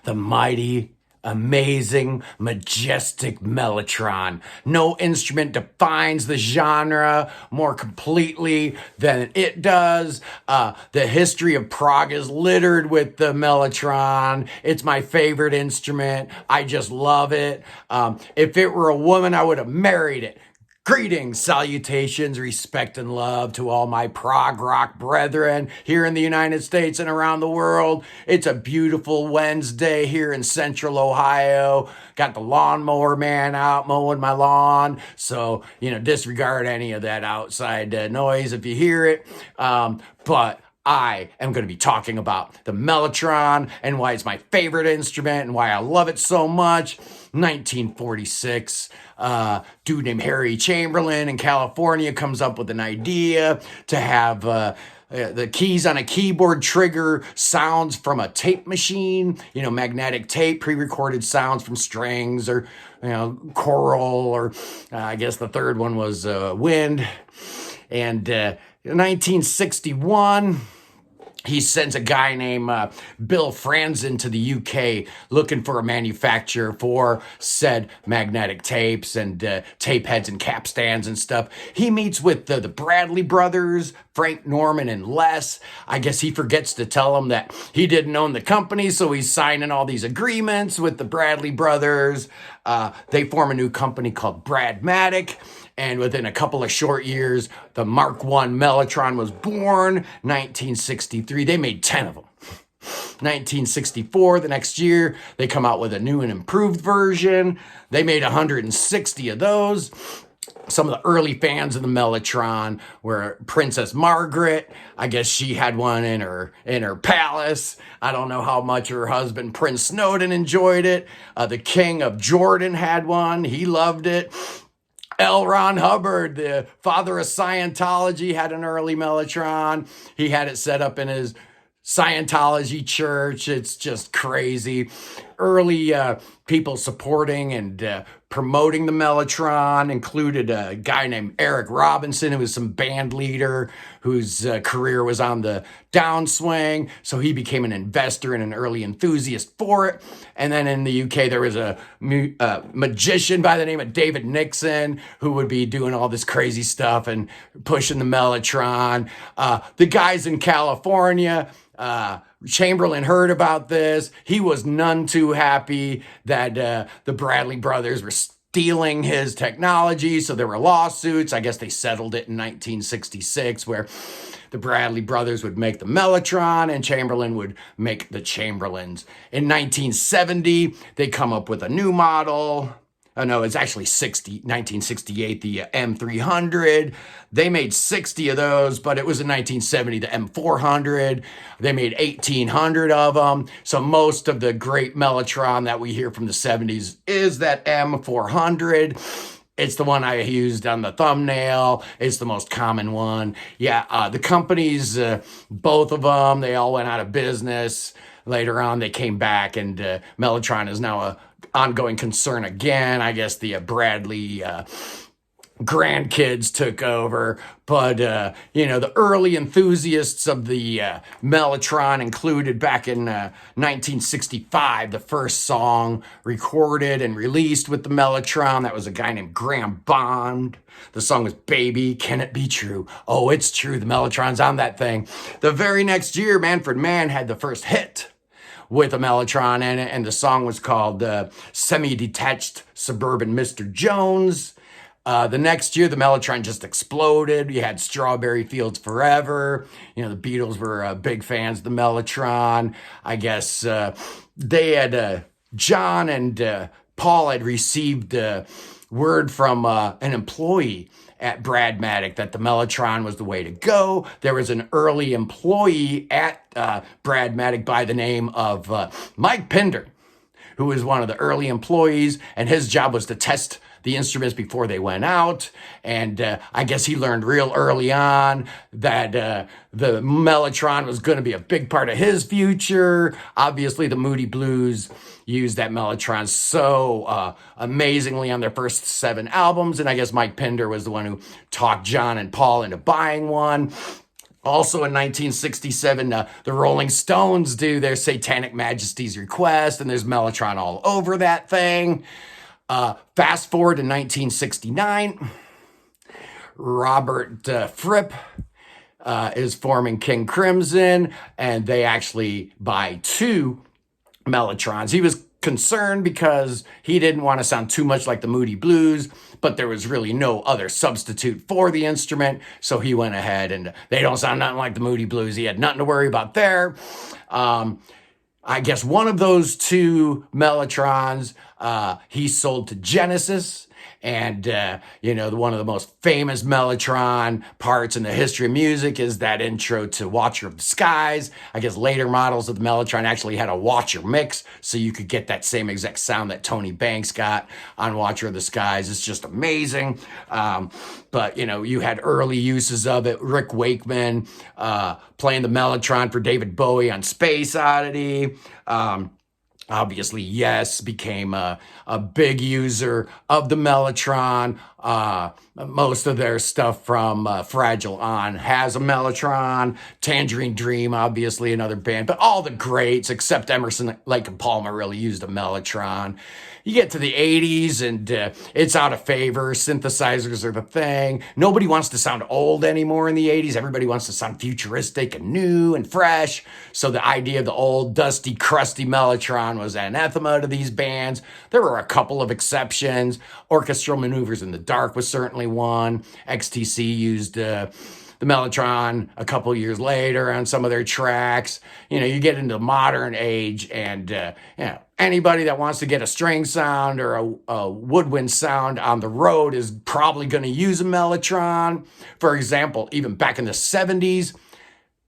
the mighty, amazing, majestic Mellotron. No instrument defines the genre more completely than it does. The history of Prague is littered with the Mellotron. It's my favorite instrument. I just love it. If it were a woman, I would have married it. Greetings, salutations, respect, and love to all my prog rock brethren here in the United States and around the world. It's a beautiful Wednesday here in central Ohio. Got the lawnmower man out mowing my lawn. So, disregard any of that outside noise if you hear it. But I am going to be talking about the Mellotron and why it's my favorite instrument and why I love it so much. 1946, dude named Harry Chamberlain in California comes up with an idea to have the keys on a keyboard trigger sounds from a tape machine, magnetic tape, pre-recorded sounds from strings or, choral, or I guess the third one was wind. And 1961... he sends a guy named Bill Franzen to the UK looking for a manufacturer for said magnetic tapes and tape heads and capstans and stuff. He meets with the Bradley brothers, Frank Norman and Les. I guess he forgets to tell them that he didn't own the company, so he's signing all these agreements with the Bradley brothers. They form a new company called Bradmatic. And within a couple of short years, the Mark I Mellotron was born. 1963, they made 10 of them. 1964, the next year, they come out with a new and improved version. They made 160 of those. Some of the early fans of the Mellotron were Princess Margaret. I guess she had one in her palace. I don't know how much her husband Prince Snowden enjoyed it. The King of Jordan had one. He loved it. L. Ron Hubbard, the father of Scientology, had an early Mellotron. He had it set up in his Scientology church. It's just crazy. Early people supporting and promoting the Mellotron included a guy named Eric Robinson, who was some band leader whose career was on the downswing. So he became an investor and an early enthusiast for it. And then in the UK, there was a magician by the name of David Nixon who would be doing all this crazy stuff and pushing the Mellotron. The guys in California, Chamberlain heard about this. He was none too happy that the Bradley brothers were stealing his technology. So there were lawsuits. I guess they settled it in 1966, where the Bradley brothers would make the Mellotron and Chamberlain would make the Chamberlains. In 1970, they come up with a new model. Oh, no, it's actually 1968, the M300. They made 60 of those, but it was in 1970, the M400. They made 1,800 of them. So most of the great Mellotron that we hear from the 70s is that M400. It's the one I used on the thumbnail. It's the most common one. Yeah, the companies, both of them, they all went out of business. Later on, they came back, and Mellotron is now a ongoing concern again. I guess the Bradley grandkids took over. But, the early enthusiasts of the Mellotron included back in 1965, the first song recorded and released with the Mellotron. That was a guy named Graham Bond. The song was Baby, Can It Be True? Oh, it's true. The Mellotron's on that thing. The very next year, Manfred Mann had the first hit with a Mellotron in it, and the song was called Semi-Detached Suburban Mr. Jones. The next year, the Mellotron just exploded. You had Strawberry Fields Forever. The Beatles were big fans of the Mellotron. I guess they had, John and Paul had received word from an employee at Bradmatic that the Mellotron was the way to go. There was an early employee at Bradmatic by the name of Mike Pinder, who was one of the early employees, and his job was to test the instruments before they went out. And I guess he learned real early on that the Mellotron was going to be a big part of his future. Obviously, the Moody Blues used that Mellotron so amazingly on their first 7 albums. And I guess Mike Pinder was the one who talked John and Paul into buying one. Also in 1967, the Rolling Stones do their Satanic Majesty's Request, and there's Mellotron all over that thing. Fast forward to 1969, Robert Fripp is forming King Crimson, and they actually buy 2 Mellotrons. He was concerned because he didn't want to sound too much like the Moody Blues, but there was really no other substitute for the instrument, so he went ahead, and they don't sound nothing like the Moody Blues. He had nothing to worry about there. I guess one of those 2 Mellotrons he sold to Genesis. And, one of the most famous Mellotron parts in the history of music is that intro to Watcher of the Skies. I guess later models of the Mellotron actually had a Watcher mix, so you could get that same exact sound that Tony Banks got on Watcher of the Skies. It's just amazing. But, you had early uses of it. Rick Wakeman playing the Mellotron for David Bowie on Space Oddity. Obviously, Yes became a big user of the Mellotron. Most of their stuff from Fragile on has a Mellotron. Tangerine Dream, obviously, another band. But all the greats, except Emerson, Lake and Palmer, really used a Mellotron. You get to the 80s and it's out of favor. Synthesizers are the thing. Nobody wants to sound old anymore in the 80s. Everybody wants to sound futuristic and new and fresh. So the idea of the old, dusty, crusty Mellotron was anathema to these bands. There were a couple of exceptions. Orchestral Maneuvers in the Dark was certainly one. XTC used the Mellotron a couple years later on some of their tracks. You get into the modern age and, anybody that wants to get a string sound or a woodwind sound on the road is probably going to use a Mellotron. For example, even back in the 70s,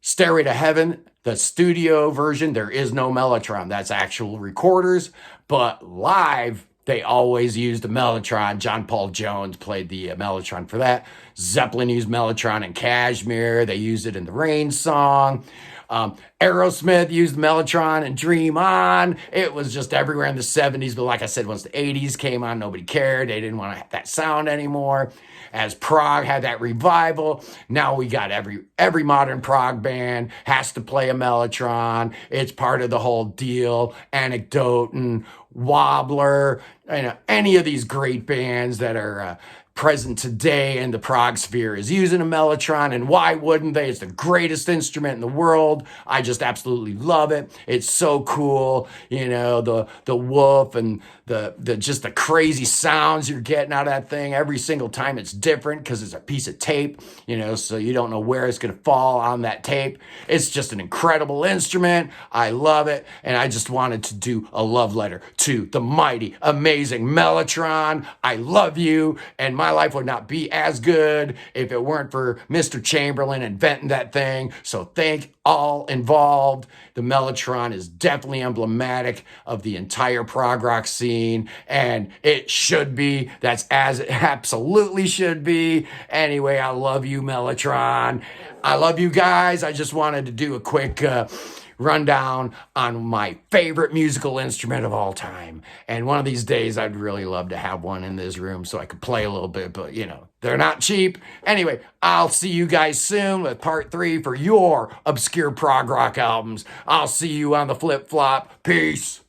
Stairway to Heaven, the studio version, there is no Mellotron. That's actual recorders. But live, they always used a Mellotron. John Paul Jones played the Mellotron for that. Zeppelin used Mellotron in Kashmir. They used it in the Rain song. Aerosmith used Mellotron and Dream On. It was just everywhere in the 70s. But like I said, once the 80s came on, nobody cared. They didn't want to have that sound anymore. As prog had that revival, now we got every modern prog band has to play a Mellotron. It's part of the whole deal. Anecdote and Wobbler, any of these great bands that are present today in the prog sphere is using a Mellotron, and why wouldn't they? It's the greatest instrument in the world. I just absolutely love it. It's so cool, the woof and the just the crazy sounds you're getting out of that thing. Every single time it's different because it's a piece of tape, so you don't know where it's going to fall on that tape. It's just an incredible instrument. I love it, and I just wanted to do a love letter to the mighty, amazing Mellotron. I love you, and my life would not be as good if it weren't for Mr. Chamberlain inventing that thing. So thank all involved. The Mellotron is definitely emblematic of the entire prog rock scene, and it should be. That's as it absolutely should be. Anyway, I love you, Mellotron. I love you guys. I just wanted to do a quick rundown on my favorite musical instrument of all time. And one of these days, I'd really love to have one in this room so I could play a little bit, but they're not cheap. Anyway, I'll see you guys soon with part 3 for your obscure prog rock albums. I'll see you on the flip flop. Peace.